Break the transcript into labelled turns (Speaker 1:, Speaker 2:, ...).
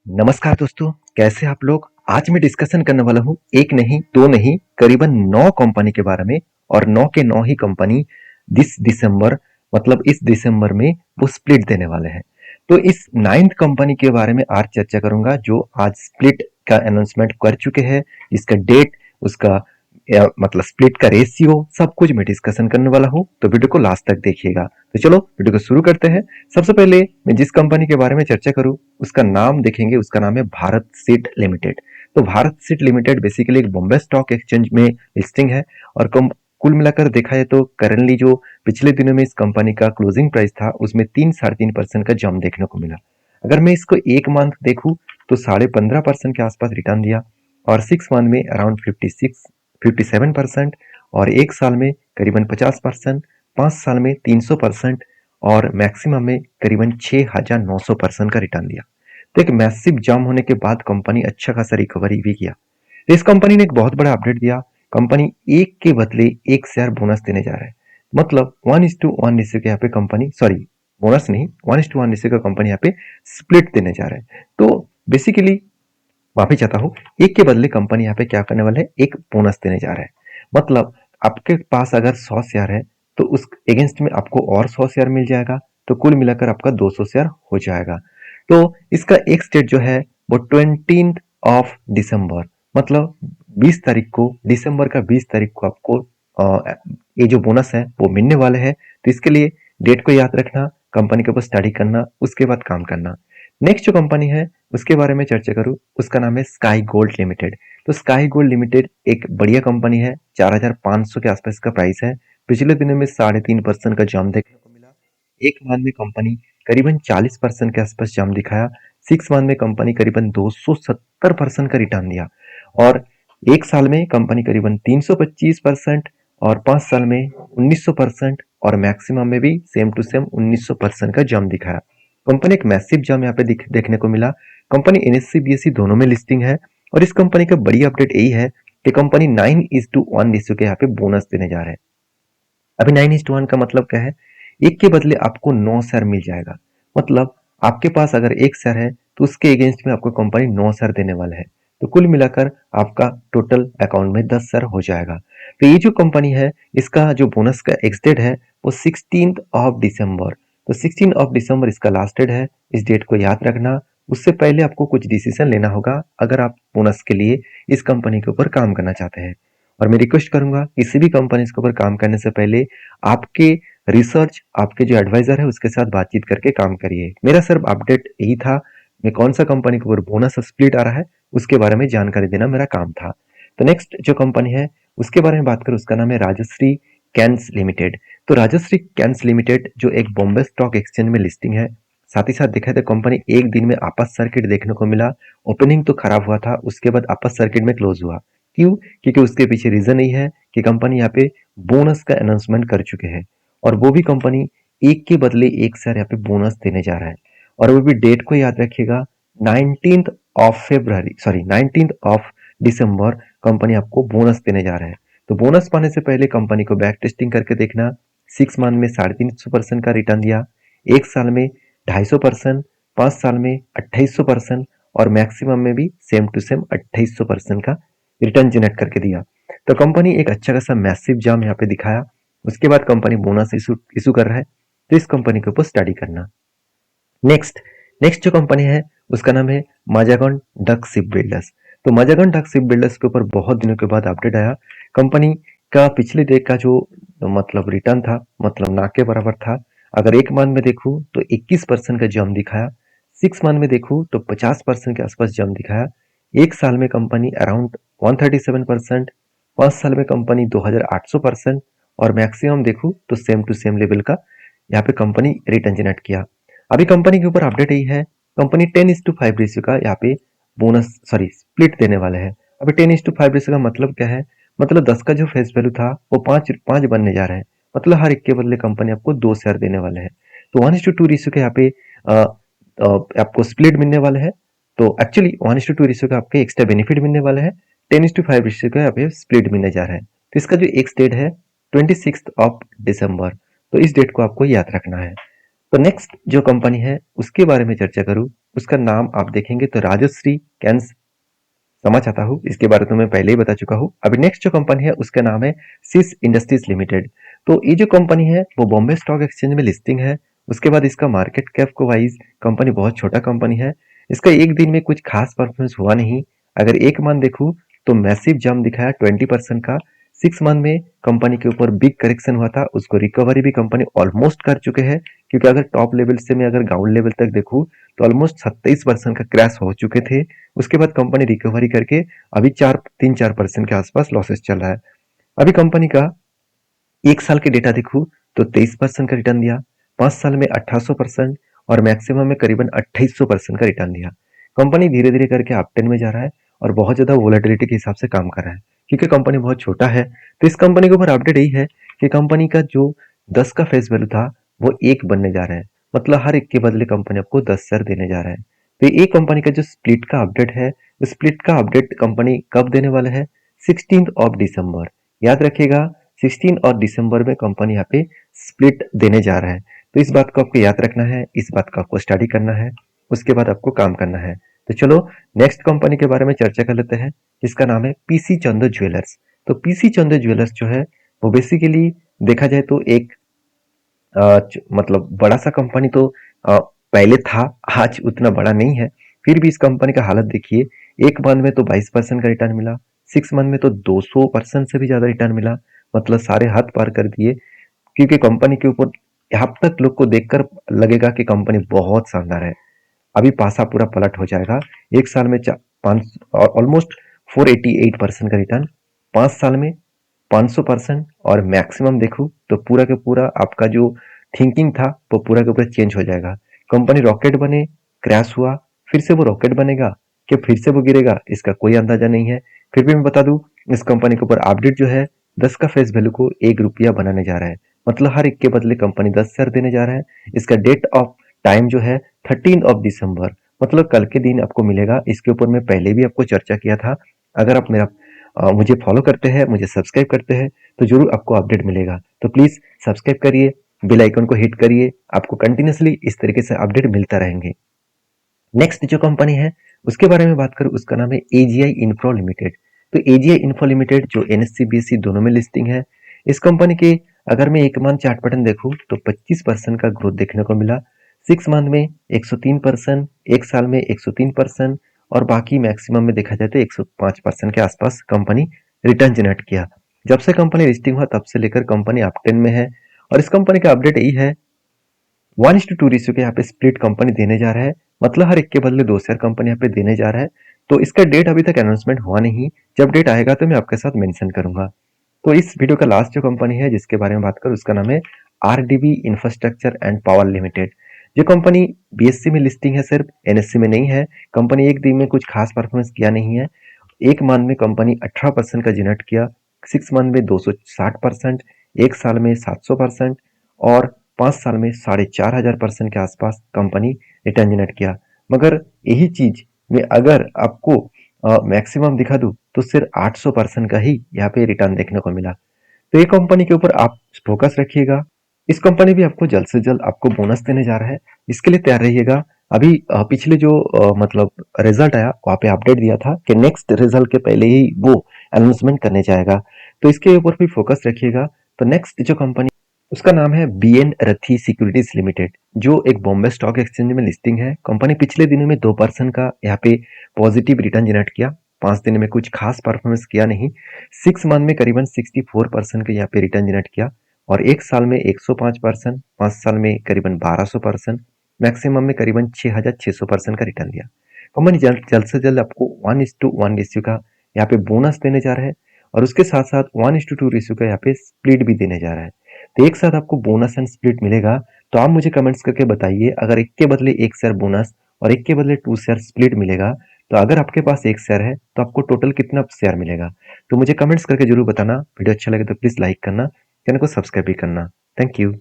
Speaker 1: नमस्कार दोस्तों, कैसे आप लोग। आज मैं डिस्कशन करने वाला हूँ एक नहीं दो नहीं करीबन 9 कंपनी के बारे में। और 9 के 9 ही कंपनी दिस दिसंबर मतलब इस दिसंबर में वो स्प्लिट देने वाले हैं। तो इस 9th कंपनी के बारे में आज चर्चा करूंगा जो आज स्प्लिट का अनाउंसमेंट कर चुके हैं। इसका डेट, उसका मतलब स्प्लिट का रेशियो, सब कुछ मैं डिस्कशन करने वाला हूँ, तो वीडियो को लास्ट तक देखिएगा। तो चलो वीडियो को शुरू करते हैं। सबसे पहले मैं जिस कंपनी के बारे में चर्चा करूं उसका नाम देखेंगे, उसका नाम है भारत सीड लिमिटेड। तो भारत सीड लिमिटेड बेसिकली एक बॉम्बे स्टॉक एक्सचेंज में लिस्टिंग है। और कुल मिलाकर देखा जाए तो करंटली जो पिछले दिनों में इस कंपनी का क्लोजिंग प्राइस था उसमें 3-3.5% का जंप देखने को मिला। अगर मैं इसको एक मंथ देखूं तो 15.5% के आसपास रिटर्न दिया। और 6 मंथ में अराउंड 57% और एक साल में करीबन 50%, 5 साल में 300% और मैक्सिमम में करीबन 6,900% का रिटर्न दिया। तो एक मैसिव जंप होने के बाद कंपनी अच्छा खासा रिकवरी भी किया। तो इस कंपनी ने एक बहुत बड़ा अपडेट दिया। कंपनी एक के बदले एक शेयर बोनस देने जा रहा है। मतलब 1:1 रेशियो के यहाँ पे कंपनी, सॉरी बोनस नहीं, 1:1 रेशियो का कंपनी यहाँ पे स्प्लिट देने जा रहा है। तो बेसिकली माफी चाहता हूँ, एक के बदले कंपनी यहाँ पे क्या करने वाला है, एक बोनस देने जा रहा है। मतलब आपके पास अगर 100 शेयर है तो उस अगेंस्ट में आपको और 100 शेयर मिल जाएगा। तो कुल मिलाकर आपका 200 शेयर हो जाएगा। तो इसका एक डेट जो है वो 20 दिसंबर, मतलब 20 तारीख को, दिसंबर का 20 तारीख को आपको ये जो बोनस है वो मिलने वाले हैं। तो इसके लिए डेट को याद रखना, कंपनी के ऊपर स्टडी करना, उसके बाद काम करना। नेक्स्ट जो कंपनी है उसके बारे में चर्चा करूं, उसका नाम है स्काई गोल्ड लिमिटेड। तो स्काई गोल्ड लिमिटेड एक बढ़िया कंपनी है। 4,500 के आसपास का प्राइस है। पिछले दिनों में 3.5% का जंप देखने को मिला। एक मंथ में कंपनी करीबन 40% के आसपास जंप दिखाया। 6 मंथ में कंपनी करीबन 270% का रिटर्न दिया। और एक साल में कंपनी करीबन 325% और 5 साल में 1900% और मैक्सिमम में भी सेम टू सेम 1900% का जंप दिखाया। कंपनी एक मैसिव जंप यहाँ पे देखने को मिला। कंपनी एनएससी बीएससी दोनों में लिस्टिंग है। और इस कंपनी का बड़ी अपडेट यही है कि कंपनी 9:1 रेशियो के यहाँ पे बोनस देने जा रहे हैं। अभी 9:1 का मतलब क्या है, एक के बदले आपको 9 शेयर मिल जाएगा। मतलब आपके पास अगर एक शेयर है तो उसके अगेंस्ट में आपको कंपनी 9 शेयर देने वाला है। तो कुल मिलाकर आपका टोटल अकाउंट में 10 शेयर हो जाएगा। तो ये जो कंपनी है इसका जो बोनस का एक्स डेट है वो 16 दिसंबर। तो 16 दिसंबर इसका लास्ट डेट है। इस डेट को याद रखना। उससे पहले आपको कुछ डिसीजन लेना होगा अगर आप बोनस के लिए इस कंपनी के ऊपर काम करना चाहते हैं। और मैं रिक्वेस्ट करूंगा किसी भी कंपनी के ऊपर काम करने से पहले आपके रिसर्च, आपके जो एडवाइजर है उसके साथ बातचीत करके काम करिए। मेरा सिर्फ अपडेट यही था, मैं कौन सा कंपनी के ऊपर बोनस स्प्लिट आ रहा है उसके बारे में जानकारी देना मेरा काम था। तो नेक्स्ट जो कंपनी है उसके बारे में बात करें, उसका नाम है राजश्री कैंस लिमिटेड। तो राजश्री कैंस लिमिटेड जो एक बॉम्बे स्टॉक एक्सचेंज में लिस्टिंग है। साथ ही साथ देखा तो कंपनी एक दिन में आपस सर्किट देखने को मिला। ओपनिंग तो खराब हुआ था, उसके बाद आपस सर्किट में क्लोज हुआ। क्यों? क्योंकि उसके पीछे रीजन यही है कि कंपनी यहाँ पे बोनस का अनाउंसमेंट कर चुके हैं। और वो भी कंपनी एक के बदले एक शेयर यहाँ पे बोनस देने जा रहा है। और वो भी डेट को याद रखिएगा, 19 दिसंबर कंपनी आपको बोनस देने जा रहा है। तो बोनस पाने से पहले कंपनी को बैक टेस्टिंग करके देखना। 6 मंथ में 350% का रिटर्न दिया। एक साल में 250%, 5 साल में 2800% और मैक्सिमम में भी सेम टू सेम 2800% का रिटर्न जनरेट करके दिया। तो कंपनी एक अच्छा खासा मैसिव जंप यहाँ पे दिखाया। उसके बाद कंपनी बोनस इशू कर रहा है। तो इस कंपनी के ऊपर स्टडी करना। नेक्स्ट नेक्स्ट जो कंपनी है उसका नाम है माजागन डक शिप बिल्डर्स। तो माजागन डक शिप बिल्डर्स के ऊपर बहुत दिनों के बाद अपडेट आया। कंपनी का पिछले डे का जो मतलब रिटर्न था, मतलब ना के बराबर था। अगर एक मंथ में देखूं तो 21% का जंप दिखाया। 6 मंथ में देखूं तो 50% के आसपास जंप दिखाया। एक साल में कंपनी अराउंड 137%, 5 साल में कंपनी 2800% और मैक्सिमम देखूं तो सेम टू सेम लेवल का यहाँ पे कंपनी रिटर्न जनरेट किया। अभी कंपनी के ऊपर अपडेट यही है, कंपनी 10:5 रेशियो का यहाँ पे बोनस, सॉरी स्प्लिट देने वाले हैं। अभी 10:5 रेशियो का मतलब क्या है, मतलब 10 का जो फेस वैल्यू था वो 5 बनने जा रहा है। मतलब हर एक के बदले कंपनी आपको 2 शेयर देने वाले हैं। तो 1:2 रेशियो के यहाँ पे आपको स्प्लिट मिलने वाले हैं। तो एक्चुअली 1:2 रेशियो का आपके एक्स्ट्रा बेनिफिट मिलने वाले हैं। 10:5 रेशियो का यहाँ पे स्प्लिट मिलने जा रहा है। तो इसका जो एक्स डेट है 26 दिसंबर। तो इस डेट को आपको याद रखना है। तो नेक्स्ट जो कंपनी है उसके बारे में चर्चा करूं, उसका नाम आप देखेंगे तो राजश्री कैंस समझ आता हूँ, इसके बारे में मैं पहले ही बता चुका हूँ। अभी नेक्स्ट जो कंपनी है उसका नाम है सिस इंडस्ट्रीज लिमिटेड। तो ये जो कंपनी है वो बॉम्बे स्टॉक एक्सचेंज में लिस्टिंग है। उसके बाद इसका मार्केट कैप को वाइज कंपनी बहुत छोटा कंपनी है। इसका एक दिन में कुछ खास परफॉर्मेंस हुआ नहीं। अगर एक मंथ देखूँ तो मैसिव जंप दिखाया 20% का। 6 मंथ में कंपनी के ऊपर बिग करेक्शन हुआ था, उसको रिकवरी भी कंपनी ऑलमोस्ट कर चुके हैं। क्योंकि अगर टॉप लेवल से मैं अगर ग्राउंड लेवल तक देखूँ तो ऑलमोस्ट 27% का क्रैश हो चुके थे। उसके बाद कंपनी रिकवरी करके अभी 3-4% के आसपास लॉसेस चल रहा है। अभी कंपनी का 1 साल के डेटा देखूँ तो 23% का रिटर्न दिया, 5 साल में 1800% और मैक्सिमम में करीबन 2800% का रिटर्न दिया। कंपनी धीरे धीरे करके अप ट्रेंड में जा रहा है और बहुत ज्यादा वोलेटिलिटी के हिसाब से काम कर रहा है। क्योंकि कंपनी बहुत छोटा है तो इस कंपनी के ऊपर अपडेट यही है कि कंपनी का जो 10 का फेस वैल्यू था वो 1 बनने जा रहा है। मतलब हर एक के बदले कंपनी आपको 10 शेयर देने जा रहा है। तो ये कंपनी का जो स्प्लिट का अपडेट है, स्प्लिट का अपडेट कंपनी कब देने वाला है? 16 दिसंबर। याद रखिएगा 16 और दिसंबर में कंपनी यहाँ पे स्प्लिट देने जा रहा है। तो इस बात को आपको याद रखना है, इस बात को आपको स्टडी करना है, उसके बाद आपको काम करना है। तो चलो नेक्स्ट कंपनी के बारे में चर्चा कर लेते हैं, जिसका नाम है पीसी चंद्र ज्वेलर्स। तो पीसी चंद्र ज्वेलर्स जो है वो बेसिकली देखा जाए तो एक मतलब बड़ा सा कंपनी तो पहले था, आज उतना बड़ा नहीं है। फिर भी इस कंपनी का हालत देखिए, एक मंथ में तो 22% का रिटर्न मिला, 6 मंथ में तो 200% से भी ज्यादा रिटर्न मिला। मतलब सारे हद पार कर दिए। क्योंकि कंपनी के ऊपर यहाँ तक लोग को देखकर लगेगा कि कंपनी बहुत शानदार है। अभी पासा पूरा पलट हो जाएगा। एक साल में पाँच ऑलमोस्ट 488% का रिटर्न, 5 साल में 500% और मैक्सिमम देखूं तो पूरा का पूरा आपका जो थिंकिंग था वो पूरा का पूरा चेंज हो जाएगा। कंपनी रॉकेट बने, क्रैश हुआ, फिर से वो रॉकेट बनेगा कि फिर से वो गिरेगा, इसका कोई अंदाजा नहीं है। फिर भी मैं बता दूं, इस कंपनी के ऊपर अपडेट जो है 10 का फेस वैल्यू को 1 रुपया बनाने जा रहा है। मतलब हर एक के बदले कंपनी 10 शेयर देने जा रहा है। इसका डेट ऑफ टाइम जो है 13 दिसंबर, मतलब कल के दिन आपको मिलेगा। इसके ऊपर मैं पहले भी आपको चर्चा किया था। अगर आप मेरा मुझे फॉलो करते हैं, मुझे सब्सक्राइब करते हैं तो जरूर आपको अपडेट मिलेगा। तो प्लीज सब्सक्राइब करिए, बेल आइकन को हिट करिए, आपको कंटिन्यूसली इस तरीके से अपडेट मिलता रहेंगे। नेक्स्ट जो कंपनी है उसके बारे में बात करूं, उसका नाम है एजीआई इंफ्रा लिमिटेड। तो एजीआई इंफ्रा लिमिटेड जो एनएससी बीएससी दोनों में लिस्टिंग है। इस कंपनी के अगर मैं एक मंथ चार्ट पैटर्न देखूं तो 25% का ग्रोथ देखने को मिला। 6 मंथ में 103%, एक साल में 103% और बाकी मैक्सिमम में देखा जाए तो 105% के आसपास कंपनी रिटर्न जनरेट किया। जब से कंपनी लिस्टिंग हुआ तब से लेकर कंपनी अप ट्रेंड में है। और इस कंपनी का अपडेट यही है, 1:2 रेशियो के यहाँ पे स्प्लिट कंपनी देने जा रहा है। मतलब हर एक के बदले 2 शेयर कंपनी यहाँ पे देने जा रहा है। तो इसका डेट अभी तक अनाउंसमेंट हुआ नहीं। जब डेट आएगा तो मैं आपके साथ मेंशन करूंगा। तो इस वीडियो का लास्ट जो कंपनी है जिसके बारे में बात करूं उसका नाम है RDB infrastructure and power limited. जो कंपनी बीएससी में लिस्टिंग है, सिर्फ एनएससी में नहीं है। कंपनी एक दिन में कुछ खास परफॉर्मेंस किया नहीं है। एक मंथ में कंपनी 18% का जनरेट किया, 6 मंथ में 260%, एक साल में 700% और 5 साल में 4500% के आसपास कंपनी रिटर्न जनरेट किया। मगर यही चीज में अगर आपको मैक्सिमम दिखा दूं तो सिर्फ 800% का ही यहाँ पे रिटर्न देखने को मिला। तो ये कंपनी के ऊपर आप फोकस रखिएगा। इस कंपनी भी आपको जल्द से जल्द आपको बोनस देने जा रहा है, इसके लिए तैयार रहिएगा। अभी पिछले जो मतलब रिजल्ट आया वहाँ पे अपडेट दिया था कि नेक्स्ट रिजल्ट के पहले ही वो अनाउंसमेंट करने जाएगा। तो इसके ऊपर भी फोकस रखिएगा। तो नेक्स्ट जो कंपनी उसका नाम है बीएन रथी सिक्योरिटीज लिमिटेड, जो एक बॉम्बे स्टॉक एक्सचेंज में लिस्टिंग है। कंपनी पिछले दिनों में 2% का यहाँ पे पॉजिटिव रिटर्न जनरेट किया। 5 दिन में कुछ खास परफॉर्मेंस किया नहीं। 6 मंथ में करीबन 64% का यहाँ पे रिटर्न जनरेट किया और एक साल में 105%, 5 साल में करीबन 1200%, मैक्सिमम में करीबन 6600% का रिटर्न दिया। कंपनी जल्द जल्द से जल्द आपको 1:1 रेशियो का यहाँ पे बोनस देने जा रहा है और उसके साथ साथ 1:2 रेशियो का यहाँ पे स्प्लिट भी देने जा रहा है। तो एक साथ आपको बोनस एंड स्प्लिट मिलेगा। तो आप मुझे कमेंट्स करके बताइए, अगर एक के बदले 1 शेयर बोनस और एक के बदले 2 शेयर स्प्लिट मिलेगा तो अगर आपके पास 1 शेयर है तो आपको टोटल कितना शेयर मिलेगा? तो मुझे कमेंट्स करके जरूर बताना। वीडियो अच्छा लगे तो प्लीज लाइक करना, चैनल को सब्सक्राइब भी करना। Thank you.